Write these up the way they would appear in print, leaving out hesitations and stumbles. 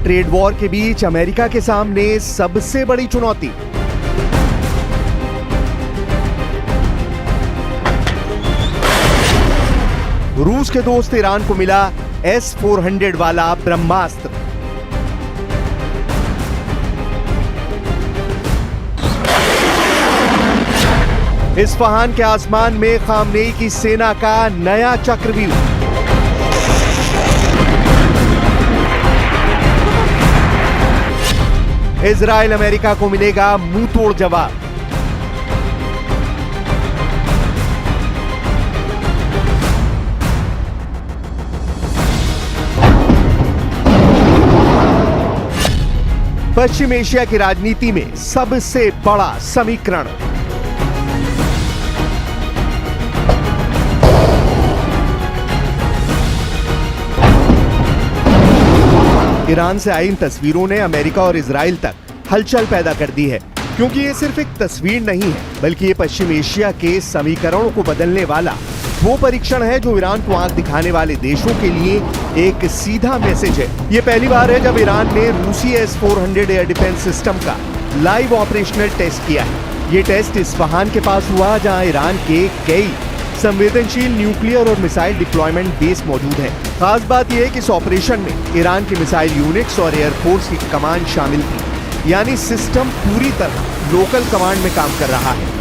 Trade war के बीच America के सामने सबसे बड़ी चुनौती। रूस के दोस्त ईरान को मिला S-400 वाला ब्रह्मास्त्र। इस्फहान के आसमान में खामनेई की सेना का नया चक्रव्यूह। इजराइल अमेरिका को मिलेगा मुंहतोड़ जवाब। पश्चिम एशिया की राजनीति में सबसे बड़ा समीकरण। ईरान से आई इन तस्वीरों ने अमेरिका और इजराइल तक हलचल पैदा कर दी है, क्योंकि ये सिर्फ एक तस्वीर नहीं है, बल्कि ये पश्चिम एशिया के समीकरणों को बदलने वाला वो परीक्षण है जो ईरान को आंख दिखाने वाले देशों के लिए एक सीधा मैसेज है। ये पहली बार है जब ईरान ने रूसी S-400 एयर डिफेंस सिस्टम का लाइव ऑपरेशनल टेस्ट किया है। ये टेस्ट इस्फहान के पास हुआ, जहां ईरान के कई संवेदनशील न्यूक्लियर और मिसाइल डिप्लॉयमेंट बेस मौजूद है। खास बात यह है कि इस ऑपरेशन में ईरान के मिसाइल यूनिट्स और एयरफोर्स की कमांड शामिल थी, यानी सिस्टम पूरी तरह लोकल कमांड में काम कर रहा है।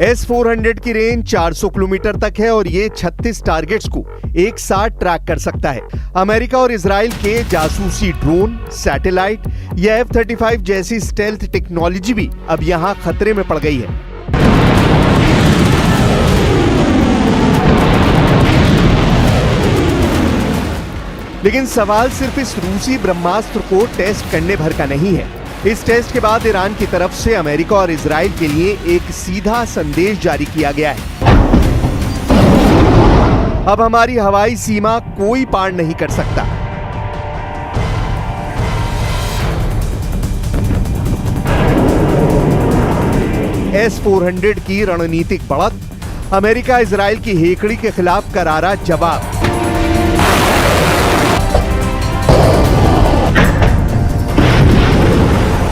S-400 की रेंज 400 किलोमीटर तक है और ये 36 टारगेट्स को एक साथ ट्रैक कर सकता है। अमेरिका और इजराइल के जासूसी ड्रोन, सैटेलाइट या F-35 जैसी स्टेल्थ टेक्नोलॉजी भी अब यहां खतरे में पड़ गई है। लेकिन सवाल सिर्फ इस रूसी ब्रह्मास्त्र को टेस्ट करने भर का नहीं है। इस टेस्ट के बाद ईरान की तरफ से अमेरिका और इजराइल के लिए एक सीधा संदेश जारी किया गया है। अब हमारी हवाई सीमा कोई पार नहीं कर सकता। S-400 की रणनीतिक बढ़त, अमेरिका इजराइल की हेकड़ी के खिलाफ करारा जवाब।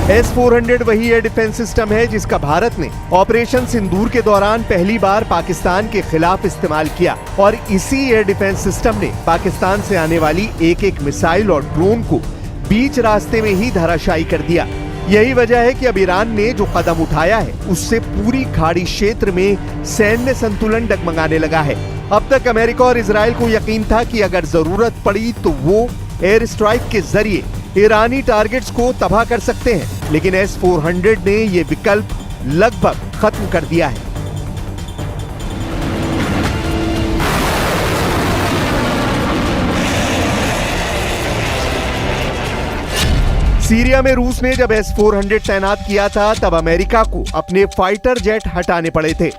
S-400 वही एयर डिफेंस सिस्टम है जिसका भारत ने ऑपरेशन सिंदूर के दौरान पहली बार पाकिस्तान के खिलाफ इस्तेमाल किया, और इसी एयर डिफेंस सिस्टम ने पाकिस्तान से आने वाली एक मिसाइल और ड्रोन को बीच रास्ते में ही धराशायी कर दिया। यही वजह है कि अब ईरान ने जो कदम उठाया है उससे पूरी खाड़ी क्षेत्र में सैन्य संतुलन डगमगाने लगा है। अब तक अमेरिका और इजराइल को यकीन था कि अगर जरूरत पड़ी तो वो एयर स्ट्राइक के जरिए ईरानी टारगेट्स को तबाह कर सकते हैं, लेकिन S-400 ने ये विकल्प लगभग खत्म कर दिया है। सीरिया में रूस ने जब S-400 तैनात किया था, तब अमेरिका को अपने फाइटर जेट हटाने पड़े थे।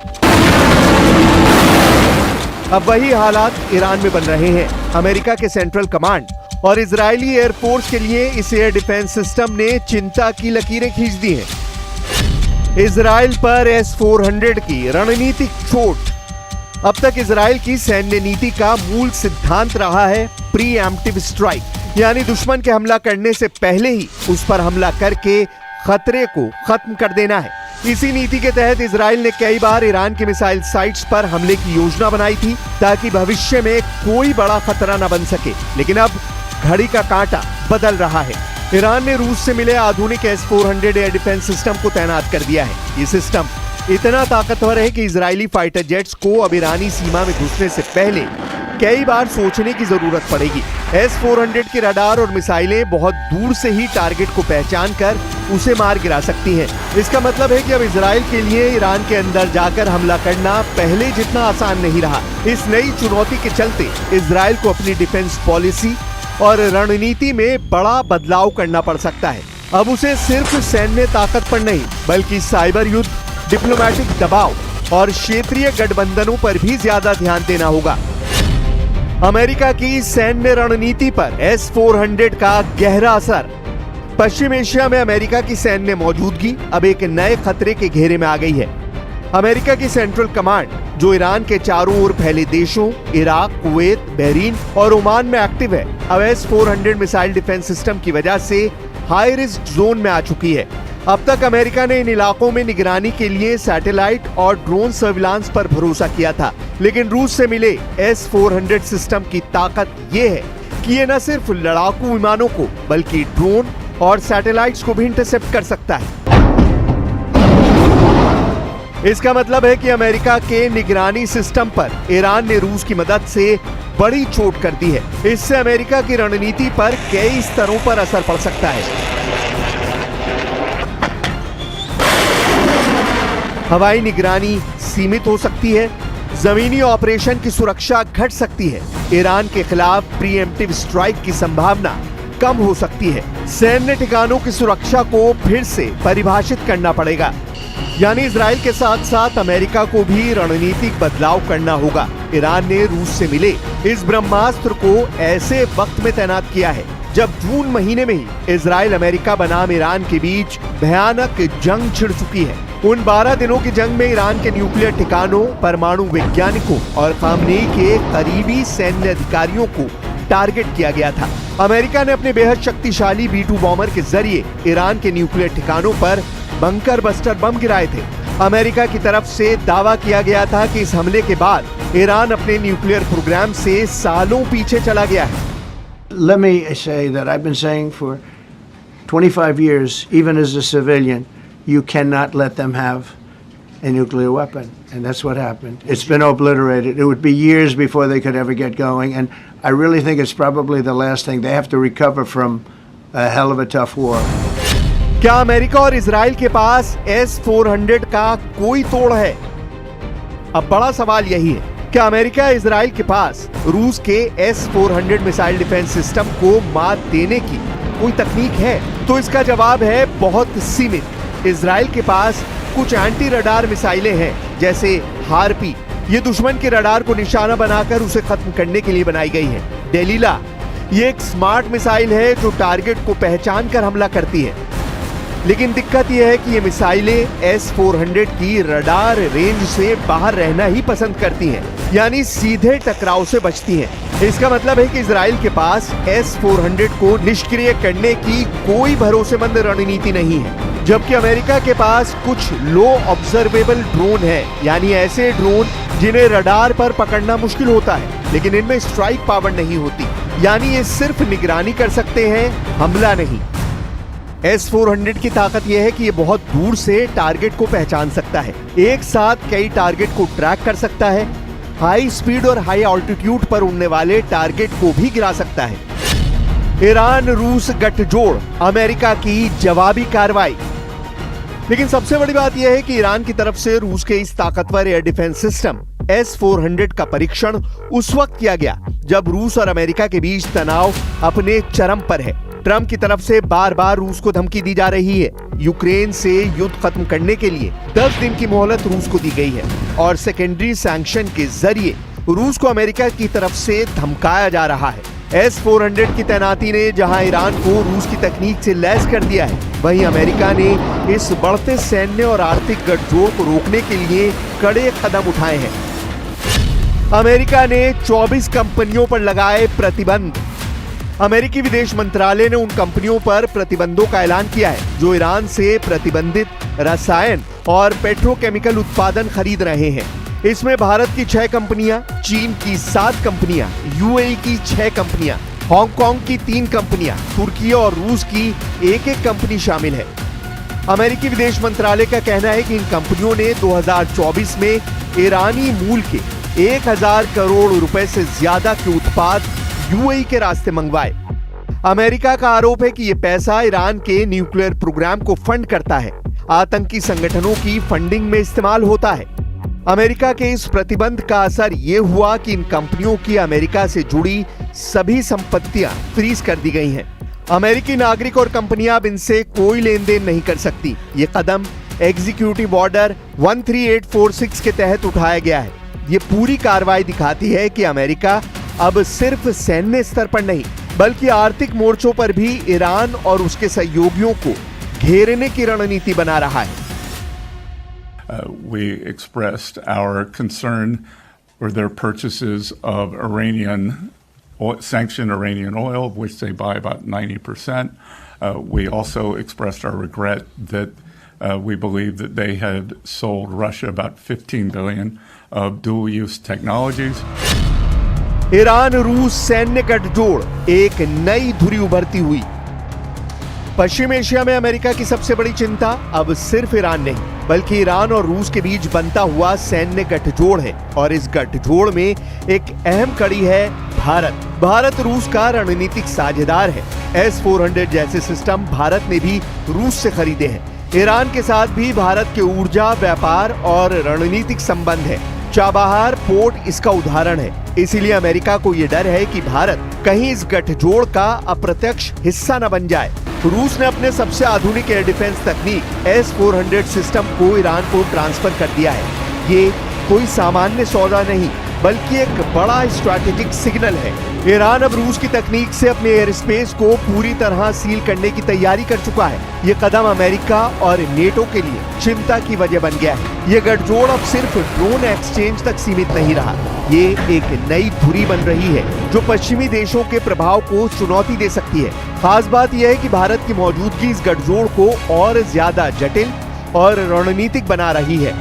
अब वही हालात ईरान में बन रहे हैं। अमेरिका के सेंट्रल कमांड और इजरायली एयरफोर्स के लिए इस एयर डिफेंस सिस्टम ने चिंता की लकीरें खींच दी हैं। इजराइल पर S-400 की रणनीतिक चोट। अब तक इजराइल की सैन्य नीति का मूल सिद्धांत रहा है प्रीएम्प्टिव स्ट्राइक, यानी दुश्मन के हमला करने से पहले ही उस पर हमला करके खतरे को खत्म कर देना है। इसी नीति के तहत इजराइल ने कई बार ईरान के मिसाइल साइट्स पर हमले की योजना बनाई थी, ताकि भविष्य में कोई बड़ा खतरा न बन सके। लेकिन अब घड़ी का कांटा बदल रहा है। ईरान ने रूस से मिले आधुनिक S-400 एयर डिफेंस सिस्टम को तैनात कर दिया है। ये सिस्टम इतना ताकतवर है कि इजरायली फाइटर जेट्स को अब ईरानी सीमा में घुसने से पहले कई बार सोचने की जरूरत पड़ेगी। S-400 की रडार और मिसाइलें बहुत दूर से ही टारगेट को पहचान कर उसे मार गिरा सकती हैं। इसका मतलब है कि अब इजराइल के लिए ईरान के अंदर जाकर हमला करना पहले जितना आसान नहीं रहा। इस नई चुनौती के चलते इजराइल को अपनी डिफेंस पॉलिसी और रणनीति में बड़ा बदलाव करना पड़ सकता है। अब उसे सिर्फ सैन्य ताकत पर नहीं, बल्कि साइबर युद्ध, डिप्लोमेटिक दबाव और क्षेत्रीय गठबंधनों पर भी ज्यादा ध्यान देना होगा। अमेरिका की सैन्य रणनीति पर S-400 का गहरा असर। पश्चिम एशिया में अमेरिका की सैन्य मौजूदगी अब एक नए खतरे के घेरे में आ गई है। अमेरिका की सेंट्रल कमांड, जो ईरान के चारों ओर फैले देशों इराक, कुवैत, बहरीन और ओमान में एक्टिव है, अब S-400 मिसाइल डिफेंस सिस्टम की वजह से हाई रिस्क जोन में आ चुकी है। अब तक अमेरिका ने इन इलाकों में निगरानी के लिए सैटेलाइट और ड्रोन सर्विलांस पर भरोसा किया था, लेकिन रूस से मिले S-400 सिस्टम की ताकत ये है कि ये न सिर्फ लड़ाकू विमानों को बल्कि ड्रोन और सैटेलाइट्स को भी इंटरसेप्ट कर सकता है। इसका मतलब है कि अमेरिका के निगरानी सिस्टम पर ईरान ने रूस की मदद से बड़ी चोट कर दी है। इससे अमेरिका की रणनीति पर कई स्तरों पर असर पड़ सकता है। हवाई निगरानी सीमित हो सकती है, जमीनी ऑपरेशन की सुरक्षा घट सकती है, ईरान के खिलाफ प्रीएम्प्टिव स्ट्राइक की संभावना कम हो सकती है, सैन्य ठिकानों की सुरक्षा को फिर से परिभाषित करना पड़ेगा। यानी इजराइल के साथ साथ अमेरिका को भी रणनीतिक बदलाव करना होगा। ईरान ने रूस से मिले इस ब्रह्मास्त्र को ऐसे वक्त में तैनात किया है जब जून महीने में ही इजराइल अमेरिका बनाम ईरान के बीच भयानक जंग छिड़ चुकी है। उन 12 दिनों की जंग में ईरान के न्यूक्लियर ठिकानों, परमाणु वैज्ञानिकों और खामनेई के करीबी सैन्य अधिकारियों को टारगेट किया गया था। अमेरिका ने अपने बेहद शक्तिशाली B-2 बॉम्बर के जरिए ईरान के न्यूक्लियर ठिकानों पर बंकर बस्टर बम गिराए थे। अमेरिका की तरफ से दावा किया गया था कि इस हमले के बाद ईरान अपने न्यूक्लियर प्रोग्राम से सालों पीछे चला गया है। Let me say that I've been saying for 25 years, even as a civilian, you cannot let them have a nuclear weapon. And that's what happened. It's been obliterated. It would be years before they could ever get going. And I really think it's probably the last thing. They have to recover from a hell of a tough war. क्या America और Israel के पास S-400 का कोई तोड़ है? अब बड़ा सवाल यही है, क्या अमेरिका इजराइल के पास रूस के S-400 मिसाइल डिफेंस सिस्टम को मात देने की कोई तकनीक है? तो इसका जवाब है बहुत सीमित। इजराइल के पास कुछ एंटी रडार मिसाइलें हैं, जैसे हार्पी। ये दुश्मन के रडार को निशाना बनाकर उसे खत्म करने के लिए बनाई गई है। डेलीला, ये एक स्मार्ट मिसाइल है जो टारगेट को पहचान कर हमला करती है। लेकिन दिक्कत यह है कि ये मिसाइलें S-400 की रडार रेंज से बाहर रहना ही पसंद करती हैं, यानी सीधे टकराव से बचती हैं। इसका मतलब है कि इजराइल के पास S-400 को निष्क्रिय करने की कोई भरोसेमंद रणनीति नहीं है, जबकि अमेरिका के पास कुछ लो ऑब्जर्वेबल ड्रोन है, यानी ऐसे ड्रोन जिन्हें रडार पर पकड़ना मुश्किल होता है, लेकिन इनमें स्ट्राइक पावर नहीं होती, यानी ये सिर्फ निगरानी कर सकते हैं, हमला नहीं। S-400 की ताकत यह है कि ये बहुत दूर से टारगेट को पहचान सकता है, एक साथ कई टारगेट को ट्रैक कर सकता है, हाई स्पीड और हाई ऑल्टीट्यूड पर उड़ने वाले टारगेट को भी गिरा सकता है। ईरान रूस गठजोड़, अमेरिका की जवाबी कार्रवाई। लेकिन सबसे बड़ी बात यह है कि ईरान की तरफ से रूस के इस ताकतवर एयर डिफेंस सिस्टम S-400 का परीक्षण उस वक्त किया गया जब रूस और अमेरिका के बीच तनाव अपने चरम पर है। ट्रंप की तरफ से बार बार रूस को धमकी दी जा रही है। यूक्रेन से युद्ध खत्म करने के लिए 10 दिन की मोहलत रूस को दी गई है और सेकेंडरी सैंक्शन के जरिए रूस को अमेरिका की तरफ से धमकाया जा रहा है। S-400 की तैनाती ने जहां ईरान को रूस की तकनीक से लैस कर दिया है, वहीं अमेरिका ने इस बढ़ते सैन्य और आर्थिक गठजोड़ को रोकने के लिए कड़े कदम उठाए हैं। अमेरिका ने 24 कंपनियों पर लगाए प्रतिबंध। अमेरिकी विदेश मंत्रालय ने उन कंपनियों पर प्रतिबंधों का ऐलान किया है जो ईरान से प्रतिबंधित रसायन और पेट्रोकेमिकल उत्पादन खरीद रहे हैं। इसमें भारत की 6 कंपनियां, चीन की 7 कंपनियां, यूएई की 6 कंपनियां, हांगकांग की 3 कंपनियां, तुर्की और रूस की एक कंपनी शामिल है। अमेरिकी विदेश मंत्रालय का कहना है कि इन कंपनियों ने 2024 में ईरानी मूल के 1000 करोड़ रुपए से ज्यादा के उत्पाद यूएई के रास्ते मंगवाए। अमेरिका का आरोप है कि यह पैसा ईरान के न्यूक्लियर प्रोग्राम को फंड करता है, आतंकी संगठनों की फंडिंग में इस्तेमाल होता है। अमेरिका के इस प्रतिबंध का असर यह हुआ कि इन कंपनियों की अमेरिका से जुड़ी सभी संपत्तियां फ्रीज कर दी गई हैं। अमेरिकी नागरिक और कंपनियां अब इनसे कोई लेन देन नहीं कर सकती। ये कदम एग्जीक्यूटिव ऑर्डर 13846 के तहत उठाया गया है। ये पूरी कार्रवाई दिखाती है कि अमेरिका अब सिर्फ सैन्य स्तर पर नहीं बल्कि आर्थिक मोर्चों पर भी ईरान और उसके सहयोगियों को घेरने की रणनीति बना रहा है। We expressed our concern for their purchases of sanctioned Iranian oil, of which they buy about 90%. We also expressed our regret that we believe that they had sold Russia about $15 billion of dual-use technologies. Iran रूस सैन्य गठजोड़ एक नई धुरी उभरती हुई। पश्चिम Asia में America की सबसे बड़ी चिंता अब सिर्फ ईरान नहीं बल्कि ईरान और रूस के बीच बनता हुआ सैन्य गठजोड़ है और इस गठजोड़ में एक अहम कड़ी है भारत। भारत रूस का रणनीतिक साझेदार है। S-400 जैसे सिस्टम भारत ने भी रूस से खरीदे हैं। ईरान के साथ भी भारत के ऊर्जा, व्यापार और रणनीतिक संबंध है। चाबहार पोर्ट इसका उदाहरण है। इसीलिए अमेरिका को यह डर है कि भारत कहीं इस गठजोड़ का अप्रत्यक्ष हिस्सा न बन जाए। रूस ने अपने सबसे आधुनिक एयर डिफेंस तकनीक S-400 सिस्टम को ईरान को ट्रांसफर कर दिया है। ये कोई सामान्य सौदा नहीं बल्कि एक बड़ा स्ट्रैटेजिक सिग्नल है। ईरान अब रूस की तकनीक से अपने एयर स्पेस को पूरी तरह सील करने की तैयारी कर चुका है। ये कदम अमेरिका और नेटो के लिए चिंता की वजह बन गया है। ये गठजोड़ अब सिर्फ ड्रोन एक्सचेंज तक सीमित नहीं रहा, ये एक नई धुरी बन रही है जो पश्चिमी देशों के प्रभाव को चुनौती दे सकती है। खास बात यह है कि भारत की मौजूदगी इस गठजोड़ को और ज्यादा जटिल और रणनीतिक बना रही है।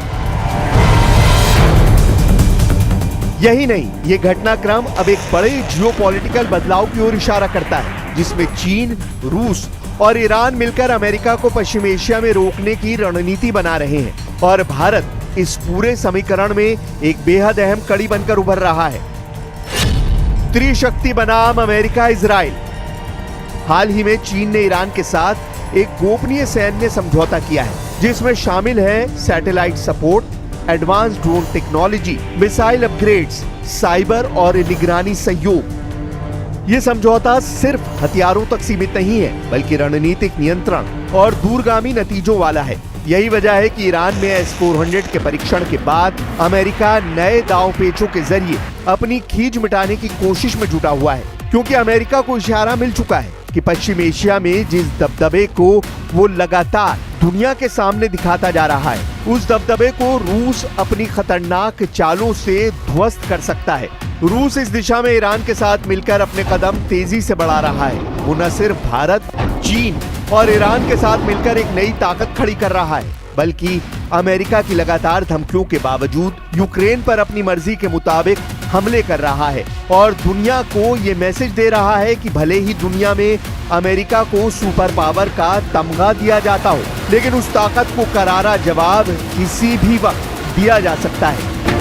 यही नहीं, ये घटनाक्रम अब एक बड़े जियोपॉलिटिकल बदलाव की ओर इशारा करता है जिसमें चीन, रूस और ईरान मिलकर अमेरिका को पश्चिम एशिया में रोकने की रणनीति बना रहे हैं और भारत इस पूरे समीकरण में एक बेहद अहम कड़ी बनकर उभर रहा है। त्रिशक्ति बनाम अमेरिका इजराइल। हाल ही में चीन ने ईरान के साथ एक गोपनीय सैन्य समझौता किया है जिसमें शामिल है satellite support, advance drone technology, missile upgrades, cyber और निगरानी सहयोग। ये समझौता सिर्फ हथियारों तक सीमित नहीं है बल्कि रणनीतिक नियंत्रण और दूरगामी नतीजों वाला है। यही वजह है कि ईरान में S-400 के परीक्षण के बाद अमेरिका नए दांवपेचों के जरिए अपनी खींच मिटाने की कोशिश में जुटा हुआ है, क्योंकि अमेरिका को इशारा मिल चुका है कि पश्चिम एशिया में जिस दबदबे को वो लगातार दुनिया के सामने दिखाता जा रहा है, उस दबदबे को रूस अपनी खतरनाक चालों से ध्वस्त कर सकता है। रूस इस दिशा में ईरान के साथ मिलकर अपने कदम तेजी से बढ़ा रहा है। वो न सिर्फ भारत, चीन और ईरान के साथ मिलकर एक नई ताकत खड़ी कर रहा है बल्कि अमेरिका की लगातार धमकियों के बावजूद यूक्रेन पर अपनी मर्जी के मुताबिक हमले कर रहा है और दुनिया को ये मैसेज दे रहा है कि भले ही दुनिया में अमेरिका को सुपर पावर का तमगा दिया जाता हो, लेकिन उस ताकत को करारा जवाब किसी भी वक्त दिया जा सकता है।